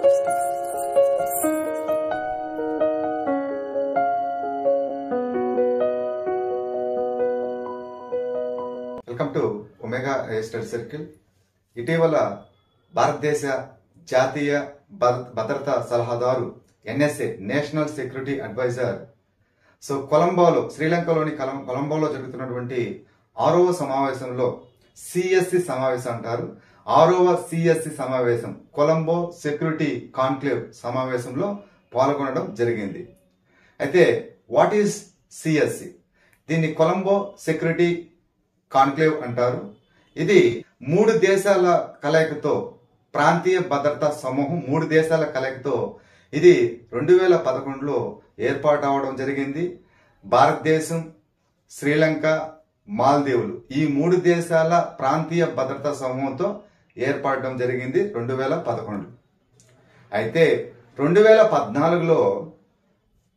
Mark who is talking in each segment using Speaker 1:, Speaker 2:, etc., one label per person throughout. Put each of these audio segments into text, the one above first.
Speaker 1: Welcome to omega study circle. ఇటీవల భారతదేశ జాతీయ భద్రతా సలహాదారు ఎన్ఎస్ఏ నేషనల్ సెక్యూరిటీ అడ్వైజర్ కొలంబోలో శ్రీలంకలోని కొలంబోలో జరుగుతున్నటువంటి 6వ సమావేశంలో సిఎస్సి సమావేశం అంటారు. 6వ సిఎస్సి సమావేశం కొలంబో సెక్యూరిటీ కాన్క్లేవ్ సమావేశంలో పాల్గొనడం జరిగింది. అయితే వాట్ ఈస్ సిఎస్సి? దీన్ని కొలంబో సెక్యూరిటీ కాన్క్లేవ్ అంటారు. ఇది 3 దేశాల కలయికతో ప్రాంతీయ భద్రతా సమూహం 3 దేశాల కలయికతో ఇది 2011లో ఏర్పాటు అవడం జరిగింది. భారతదేశం, శ్రీలంక, మాల్దీవులు ఈ 3 దేశాల ప్రాంతీయ భద్రతా సమూహంతో ఏర్పడడం జరిగింది 2011. అయితే 2014లో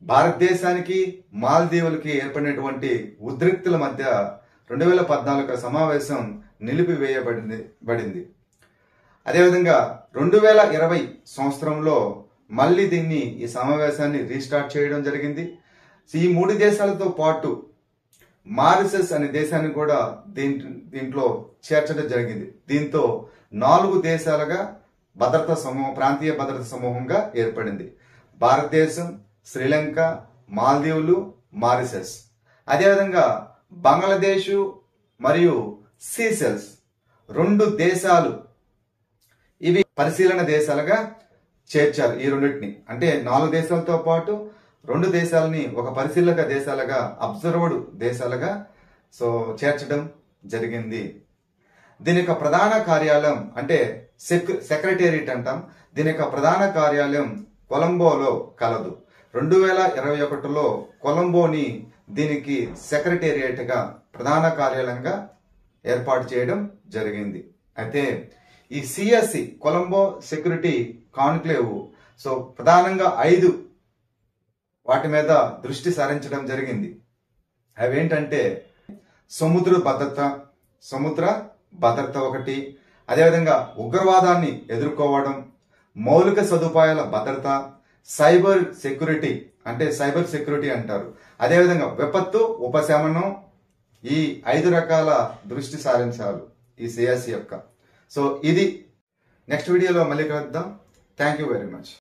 Speaker 1: భారతదేశానికి మాల్దీవులకి ఏర్పడినటువంటి ఉద్రిక్తుల మధ్య 2014 సమావేశం నిలిపివేయబడింది. అదేవిధంగా 2020 సంవత్సరంలో మళ్ళీ ఈ సమావేశాన్ని రీస్టార్ట్ చేయడం జరిగింది. ఈ 3 దేశాలతో పాటు మారిషస్ అనే దేశాన్ని కూడా దీంట్లో చేర్చడం జరిగింది. దీంతో 4 దేశాలుగా ప్రాంతీయ భద్రతా సమూహంగా ఏర్పడింది. భారతదేశం, శ్రీలంక, మాల్దీవులు, మారిషస్. అదేవిధంగా బంగ్లాదేశ్ మరియు సీసెల్స్ 2 దేశాలు ఇవి పరిశీలన దేశాలుగా చేర్చారు. ఈ రెండింటిని అంటే 4 దేశాలతో పాటు 2 దేశాలని ఒక పరిశీలక దేశాలుగా అబ్జర్వర్డ్ దేశాలుగా చేర్చడం జరిగింది. దీని యొక్క ప్రధాన కార్యాలయం అంటే సెక్రటేరియట్ అంటాం. దీని యొక్క ప్రధాన కార్యాలయం కొలంబోలో కలదు. 2021లో కొలంబోని దీనికి సెక్రటేరియట్ గా ప్రధాన కార్యాలయంగా ఏర్పాటు చేయడం జరిగింది. అయితే ఈ సిఎస్సి కొలంబో సెక్యూరిటీ కాన్క్లేవ్ ప్రధానంగా 5 వాటి మీద దృష్టి సారించడం జరిగింది. అవేంటంటే సముద్ర భద్రత ఒకటి, అదేవిధంగా ఉగ్రవాదాన్ని ఎదుర్కోవడం, మౌలిక సదుపాయాల భద్రత, సైబర్ సెక్యూరిటీ అంటారు. అదేవిధంగా విపత్తు ఉపశమనం, ఈ 5 రకాల దృష్టి సారించారు ఈ సిఎస్సి యొక్క. ఇది నెక్స్ట్ వీడియోలో మళ్ళీ కలుద్దాం. Thank you very much.